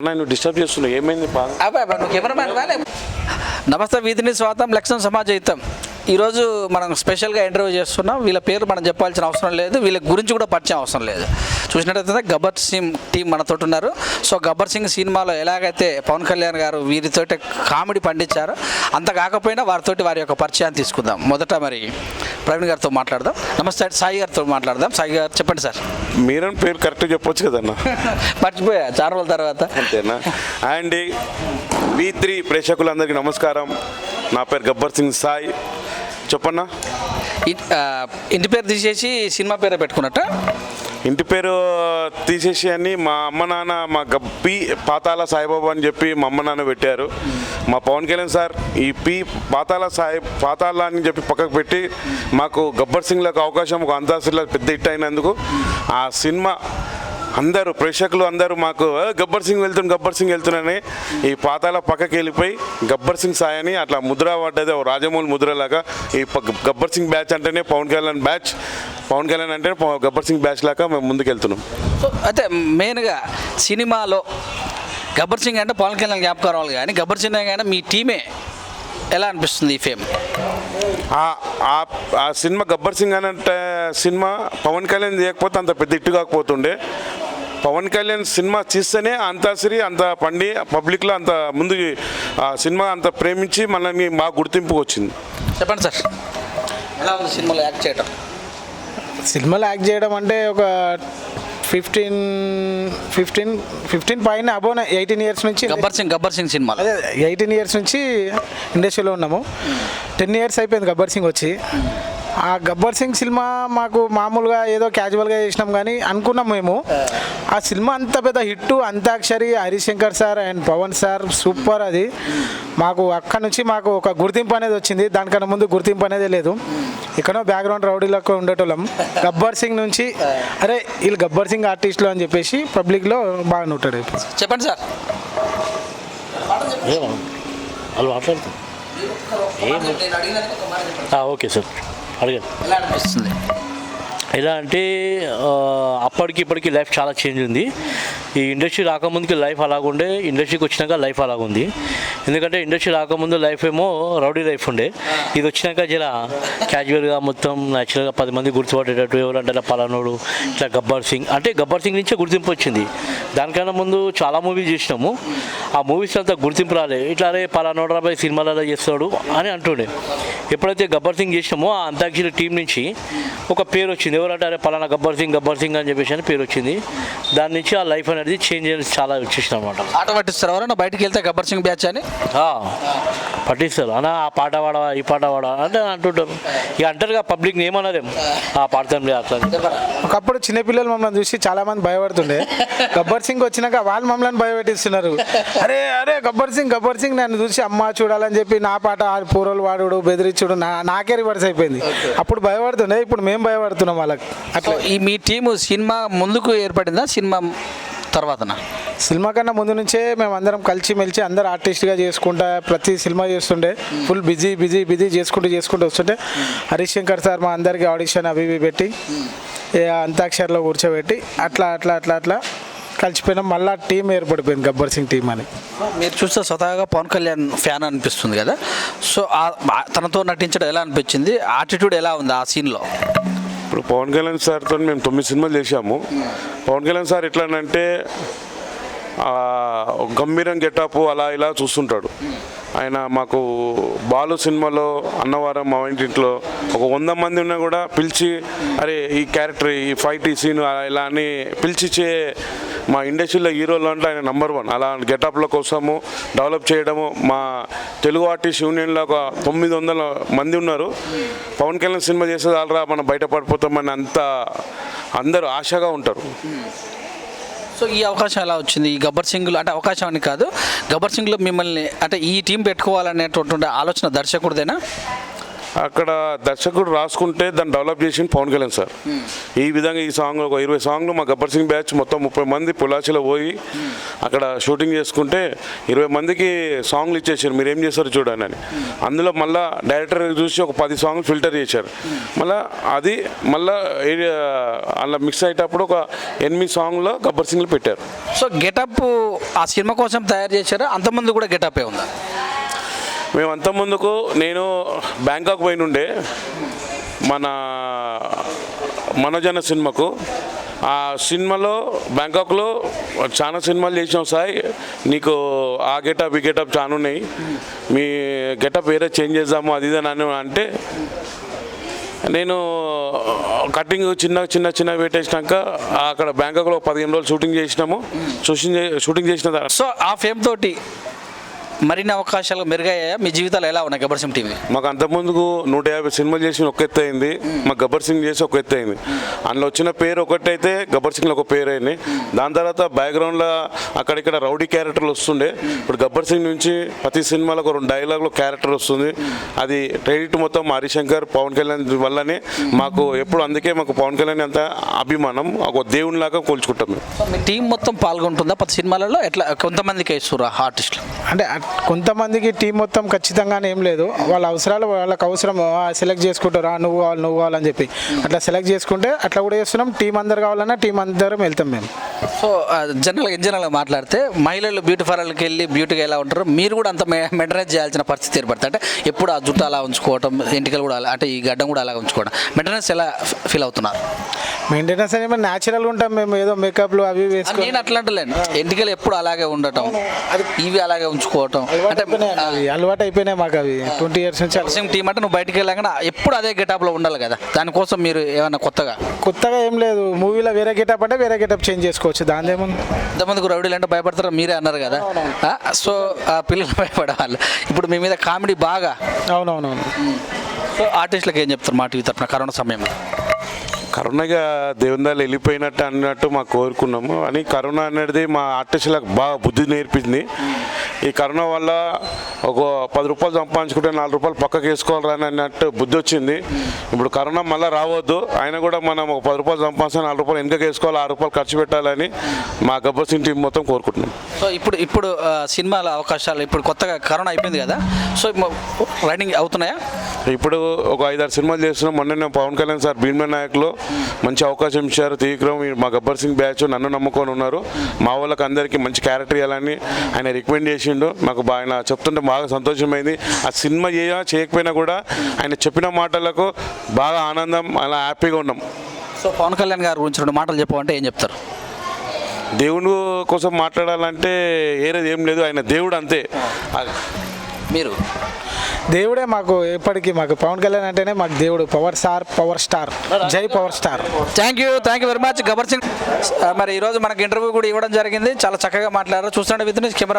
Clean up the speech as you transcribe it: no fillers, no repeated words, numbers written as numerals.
నన్ను డిస్టర్బ్ చేస్తున్నా ఏమైంది నువ్వు కెమెరామ్యాన్ వాలే. నమస్తే, వీధిని స్వాతం లక్ష్యం సమాజహితం. ఈరోజు మనం స్పెషల్గా ఇంటర్వ్యూ చేస్తున్నాం. వీళ్ళ పేరు మనం చెప్పాల్సిన అవసరం లేదు, వీళ్ళ గురించి కూడా పరిచయం అవసరం లేదు. చూసినట్టయితే గబ్బర్ సింగ్ టీం మనతో ఉన్నారు. సో గబ్బర్ సింగ్ సినిమాలో ఎలాగైతే పవన్ కళ్యాణ్ గారు వీరితోటి కామెడీ పండించారో అంత కాకపోయినా వారితోటి వారి యొక్క పరిచయాన్ని తీసుకుందాం. మొదట మరి ప్రవీణ్ గారితో మాట్లాడదాం. నమస్తే, సాయి గారితో మాట్లాడదాం. సాయి గారు చెప్పండి సార్. మీరని పేరు కరెక్ట్గా చెప్పొచ్చు కదన్నా. మర్చిపోయా చాలా రోజుల తర్వాత. అంతేనా అండి. V3 ప్రేక్షకులందరికీ నమస్కారం. నా పేరు గబ్బర్ సింగ్ సాయి. చెప్పన్నా. ఇంటి పేరు తీసేసి సినిమా పేరే పెట్టుకున్నట్ట? ఇంటి పేరు తీసేసి అని మా అమ్మ నాన్న మా గబ్బి పాతాల సాయిబాబా అని చెప్పి మా అమ్మ నాన్న పెట్టారు. మా పవన్ కళ్యాణ్ సార్ ఈ పాతాల అని చెప్పి పక్కకు పెట్టి మాకు గబ్బర్ సింగ్లకు అవకాశం ఒక అంతాక్షరిలో పెద్ద హిట్ అయినందుకు ఆ సినిమా అందరూ ప్రేక్షకులు అందరూ మాకు గబ్బర్ సింగ్ వెళ్తున్నాని ఈ పాతాల పక్కకి వెళ్ళిపోయి గబ్బర్ సింగ్ సాయి అని అట్లా ముద్ర పడ్డది, రాజమౌళి ముద్రలాగా. ఈ గబ్బర్ సింగ్ బ్యాచ్ అంటేనే పవన్ కళ్యాణ్ బ్యాచ్, పవన్ కళ్యాణ్ అంటే గబ్బర్ సింగ్ బ్యాచ్ లాగా మేము ముందుకెళ్తున్నాం. సో అయితే మెయిన్గా సినిమాలో గబ్బర్ సింగ్ అంటే పవన్ కళ్యాణ్ జ్ఞాపకం రావాలి, కానీ గబ్బర్ సింగ్ కానీ మీ టీమే ఎలా అనిపిస్తుంది ఈ ఫేమ్? ఆ సినిమా గబ్బర్ సింగ్ అని అంటే సినిమా పవన్ కళ్యాణ్ చేయకపోతే అంత పెద్ద ఇట్టు కాకపోతుండే. పవన్ కళ్యాణ్ సినిమా తీస్తేనే అంతాశ్రీ అంత పండి పబ్లిక్లో అంత ముందు సినిమా అంత ప్రేమించి మనల్ని మా గుర్తింపు వచ్చింది. చెప్పండి సార్, ఎలా ఉంది సినిమాలో యాక్ట్ చేయడం? సినిమాలో యాక్ట్ చేయడం అంటే ఒక 15 పైన అబోవ్ 18 ఇయర్స్ నుంచి గబ్బర్ సింగ్ సినిమాలో అదే 18 ఇయర్స్ నుంచి ఇండస్ట్రీలో ఉన్నాము. 10 ఇయర్స్ అయిపోయింది గబ్బర్ సింగ్ వచ్చి. ఆ గబ్బర్ సింగ్ సినిమా మాకు మామూలుగా ఏదో క్యాజువల్గా చేసినాం కానీ అనుకున్నాం మేము. ఆ సినిమా అంత పెద్ద hit, Antakshari, Harishankar sir and Pawan sir super. అది మాకు అక్కడ నుంచి మాకు ఒక గుర్తింపు అనేది వచ్చింది. దానికన్నా ముందు గుర్తింపు అనేది లేదు. ఎక్కడో బ్యాక్గ్రౌండ్ రౌడీలకు ఉండేటోళ్ళం. గబ్బర్ సింగ్ నుంచి అరే వీళ్ళు గబ్బర్ సింగ్ ఆర్టిస్టులు అని చెప్పేసి పబ్లిక్లో బాగా నోటెడ్ అయిపోయింది. చెప్పండి సార్. వాళ్ళు మాట్లాడుతారు. ఓకే సార్, అడిగాను. ఎలా అనిపిస్తుంది? ఎలా అంటే అప్పటికి ఇప్పటికి లైఫ్ చాలా చేంజ్ ఉంది. ఈ ఇండస్ట్రీ రాకముందుకి లైఫ్ అలాగుండే, ఇండస్ట్రీకి వచ్చినాక లైఫ్ అలాగుంది. ఎందుకంటే ఇండస్ట్రీ రాకముందు లైఫ్ ఏమో రౌడీ లైఫ్ ఉండే, ఇది వచ్చినాక జర క్యాజువల్గా మొత్తం న్యాచురల్గా 10 మంది గుర్తుపట్టేటట్టు, ఎవరంటే పలానోడు ఇట్లా గబ్బర్ సింగ్ అంటే గబ్బర్ సింగ్ నుంచే గుర్తింపు వచ్చింది. దానికన్నా ముందు చాలా మూవీస్ చేసినాము, ఆ మూవీస్ అంతా గుర్తింపు రాలే. ఇట్లా అరే పలానోడు రాబోయే సినిమాలలో చేస్తాడు అని అంటుండే. ఎప్పుడైతే గబ్బర్ సింగ్ చేసినామో ఆ అంతాక్షరి టీం నుంచి ఒక పేరు వచ్చింది. ఎవరంటే అరే పలానా గబ్బర్ సింగ్ అని చెప్పేసి అని పేరు వచ్చింది. దాని నుంచి ఆ లైఫ్ అనేది చేంజ్ అనేది చాలా వచ్చేసింది అనమాట. ఆట పట్టిస్తారు ఎవరన్నా బయటకు వెళ్తే గబ్బర్ సింగ్ బ్యాచ్ అని పట్టిస్తారు అన్న, ఆ పాట పాడవా ఈ పాట పాడవా అంటే అంటుంటారు. ఇక అంటారుగా పబ్లిక్ ఏమన్నారేమో ఆ పాడతాంలే అట్లా. ఒకప్పుడు చిన్నపిల్లలు మమ్మల్ని చూసి చాలా మంది భయపడుతుండే. గబ్బర్ సింగ్ వచ్చినాక వాళ్ళు మమ్మల్ని భయపెట్టిస్తున్నారు. అరే అరే గబ్బర్ సింగ్ నన్ను చూసి అమ్మ చూడాలని చెప్పి నా పాట పూర్వలు వాడు బెదిరించుడు నాకే రివర్స్ అయిపోయింది. అప్పుడు భయపడుతుండే, ఇప్పుడు మేము భయపడుతున్నాం వాళ్ళకి. అట్లా ఈ మీ టీము సినిమా ముందుకు ఏర్పడిందా సినిమా తర్వాతనా? సినిమా కన్నా ముందు నుంచే మేము అందరం కలిసి మెలిచి అందరు ఆర్టిస్ట్గా చేసుకుంటా ప్రతి సినిమా చేస్తుండే. ఫుల్ బిజీ చేసుకుంటూ వస్తుంటే హరిశంకర్ సార్ మా అందరికీ ఆడిషన్ అవి ఇవి పెట్టి అంతాక్షరిలో కూర్చోబెట్టి అట్లా కలిసిపోయినాం. మళ్ళీ టీం ఏర్పడిపోయింది గబ్బర్ సింగ్ టీం అని. మీరు చూస్తే స్వతహాగా పవన్ కళ్యాణ్ ఫ్యాన్ అనిపిస్తుంది కదా. సో తనతో నటించడం ఎలా అనిపించింది? యాటిట్యూడ్ ఎలా ఉంది ఆ సీన్లో? ఇప్పుడు పవన్ కళ్యాణ్ సార్తో మేము 9 సినిమాలు చేశాము. పవన్ కళ్యాణ్ సార్ ఎట్లానంటే గంభీరం గెటప్ అలా ఇలా చూస్తుంటాడు. ఆయన మాకు బాలు సినిమాలో అన్నవరం మా ఇంటింట్లో ఒక 100 మంది ఉన్నా కూడా పిలిచి అరే ఈ క్యారెక్టర్ ఈ ఫైట్ ఈ సీన్ ఇలా అని పిలిచిచ్చే మా ఇండస్ట్రీలో హీరోలు అంటే ఆయన నెంబర్ 1. అలా గెటప్ల కోసము డెవలప్ చేయడము. మా తెలుగు ఆర్టిస్ట్ యూనియన్లో ఒక 900 మంది ఉన్నారు. పవన్ కళ్యాణ్ సినిమా చేసేది ఆల్రా మనం బయటపడిపోతామని అందరూ ఆశగా ఉంటారు. సో ఈ అవకాశం ఎలా వచ్చింది? ఈ గబ్బర్ సింగ్లో అంటే అవకాశం అని కాదు, గబ్బర్ సింగ్లో మిమ్మల్ని అంటే ఈ టీం పెట్టుకోవాలనేటువంటి ఆలోచన దర్శకుడిదేనా? అక్కడ దర్శకుడు రాసుకుంటే దాన్ని డెవలప్ చేసింది పవన్ కళ్యాణ్ సార్. ఈ విధంగా ఈ సాంగ్ ఒక 20 సాంగ్లు మా గబ్బర్ సింగ్ బ్యాచ్ మొత్తం 30 మంది పొలాచిలో పోయి అక్కడ షూటింగ్ చేసుకుంటే 20 మందికి సాంగ్లు ఇచ్చేసారు, మీరు ఏం చేశారు చూడండి అని. అందులో మళ్ళీ డైరెక్టర్ చూసి ఒక 10 సాంగ్లు ఫిల్టర్ చేశారు. మళ్ళీ అలా మిక్స్ అయ్యేటప్పుడు ఒక 8 సాంగ్లో గబ్బర్ సింగ్లు పెట్టారు. సో గెటప్ ఆ సినిమా కోసం తయారు చేశారు, అంతమంది కూడా గెటప్ ఉందా? మేము అంతకుముందుకు నేను బ్యాంకాక్ పోయినుండే మన మనోజన సినిమాకు. ఆ సినిమాలో బ్యాంకాక్లో చాలా సినిమాలు చేసినాం సాయి, నీకు ఆ గెటప్ ఈ గెటప్ చాలా ఉన్నాయి, మీ గెటప్ వేరే చేంజ్ చేద్దాము అది ఇది అని అంటే నేను కటింగ్ చిన్న పెట్టేసినాక అక్కడ బ్యాంకాక్లో 15 రోజులు షూటింగ్ చేసినాము. షూటింగ్ చేసిన తర్వాత సో ఆ ఫేమ్ తోటి మరిన్ని అవకాశాలు మెరుగయ్యాయా? మీ జీవితాలు ఎలా ఉన్నాయి గబ్బర్ సింగ్ టీవీ? మాకు అంతకుముందుకు 150 సినిమాలు చేసి ఒక ఎత్తు అయింది, మాకు గబ్బర్ సింగ్ చేసి ఒక ఎత్తు అయింది. అందులో వచ్చిన పేరు ఒకటైతే గబ్బర్ సింగ్లో ఒక పేరు అయింది. దాని తర్వాత బ్యాక్గ్రౌండ్లో అక్కడిక్కడ రౌడీ క్యారెక్టర్లు వస్తుండే. ఇప్పుడు గబ్బర్ సింగ్ నుంచి ప్రతి సినిమాలో ఒక 2 డైలాగ్లో క్యారెక్టర్ వస్తుంది. అది క్రెడిట్ మొత్తం హరిశంకర్ పవన్ కళ్యాణ్ వల్లనే మాకు ఎప్పుడు. అందుకే మాకు పవన్ కళ్యాణ్ అంత అభిమానం, ఒక దేవునిలాగా కోల్చుకుంటాం మేము. మీ టీం మొత్తం పాల్గొంటుందా ప్రతి సినిమాలలో? ఎట్లా కొంతమందికి వేస్తుర్రా ఆర్టిస్టులు? అంటే కొంతమందికి టీం మొత్తం ఖచ్చితంగానే ఏం లేదు, వాళ్ళ అవసరాలు వాళ్ళకి అవసరం సెలెక్ట్ చేసుకుంటారు, నువ్వు కావాలని చెప్పి అట్లా సెలెక్ట్ చేసుకుంటే అట్లా కూడా చేస్తున్నాం. టీం అందరు కావాలన్నా టీం అందరం వెళ్తాం మేము. సో జనరల్గా మాట్లాడితే మహిళలు బ్యూటీ పార్లర్కి వెళ్ళి బ్యూటీగా ఎలా ఉంటారు, మీరు కూడా అంత మెయింటెనెన్స్ చేయాల్సిన పరిస్థితి ఏర్పడుతుంది. అంటే ఎప్పుడు ఆ జుట్టు అలా ఉంచుకోవటం, ఎంటికలు కూడా అలా, అంటే ఈ గడ్డం కూడా అలా ఉంచుకోవడం, మెయింటెనెన్స్ ఎలా ఫీల్ అవుతున్నారు? మెయింటెనెన్స్ అనేది న్యాచురల్గా ఉంటాం మేము, ఏదో మేకప్లు అవి వేసుకొని. నేను అట్లా అంటలేను, ఎంటికలు ఎప్పుడు అలాగే ఉండటం, ఇవి అలాగే ఉంచుకోవటం, అంటే అలవాటు అయిపోయినాయి మాకు అవి 20 years నుంచి. సింగ్ టీం అంటే నువ్వు బయటికి వెళ్ళాక ఎప్పుడు అదే గెటప్లో ఉండాలి కదా, దానికోసం మీరు ఏమైనా కొత్తగా ఏం లేదు, మూవీలో వేరే గెటప్ అంటే వేరే గెటప్ చేంజ్ చేసుకోవచ్చు, దాని ఏముంది. ఇంతమందికి రౌడీలు అంటే భయపడతారు, మీరే అన్నారు కదా. సో పిల్లలు భయపడేవాళ్ళు. ఇప్పుడు మీ మీద కామెడీ బాగా. అవునవునవును. సో ఆర్టిస్టులకు ఏం చెప్తారు మా టీవీ తరఫున కరోనా సమయంలో? కరోనాగా దేవుందాలు వెళ్ళిపోయినట్టు అన్నట్టు మాకు కోరుకున్నాము. అని కరోనా అనేది మా ఆర్టిస్టులకు బాగా బుద్ధి నేర్పింది. ఈ కరోనా వల్ల ఒక 10 రూపాయలు సంపాదించుకుంటే 4 రూపాయలు పక్కకు వేసుకోవాలని అన్నట్టు బుద్ధి వచ్చింది. ఇప్పుడు కరోనా మళ్ళీ రావద్దు, అయినా కూడా మనం ఒక 10 రూపాయలు సంపాదించి 4 రూపాయలు వెనకకి వేసుకోవాలి, 6 రూపాయలు ఖర్చు పెట్టాలని మా గబ్బర్ సింగ్ టీం మొత్తం కోరుకుంటున్నాం. సో ఇప్పుడు సినిమాల అవకాశాలు ఇప్పుడు కొత్తగా కరోనా అయిపోయింది కదా, సో రైడింగ్ అవుతున్నాయా? ఇప్పుడు ఒక 5-6 సినిమాలు చేస్తున్నాం. మొన్న పవన్ కళ్యాణ్ సార్ భీమ్లా నాయక్లో మంచి అవకాశం ఇచ్చారు. త్రివిక్రమ్ మా గబ్బర్ సింగ్ బ్యాచ్ నన్ను నమ్ముకొని ఉన్నారు. మా వాళ్ళకి అందరికీ మంచి క్యారెక్టర్ ఇవ్వాలని ఆయన రికమెండ్ చేసిండు. మాకు ఆయన చెప్తుంటే బాగా సంతోషమైంది. ఆ సినిమా చేయకపోయినా కూడా ఆయన చెప్పిన మాటలకు బాగా ఆనందం, అలా హ్యాపీగా ఉన్నాం. సో పవన్ కళ్యాణ్ గారి గురించి 2 మాటలు చెప్పమంటే ఏం చెప్తారు? దేవుడు కోసం మాట్లాడాలంటే ఏరేది ఏం లేదు, ఆయన దేవుడు అంతే. మీరు దేవుడే మాకు ఎప్పటికీ, మాకు పవన్ కళ్యాణ్ అంటేనే మాకు దేవుడు, పవర్ స్టార్, జై power star. Thank you very much Gabbar Singh. మరి ఈరోజు మనకి ఇంటర్వ్యూ కూడా ఇవ్వడం జరిగింది, చాలా చక్కగా మాట్లాడారు. చూస్తుంటే విత్ కెమెరా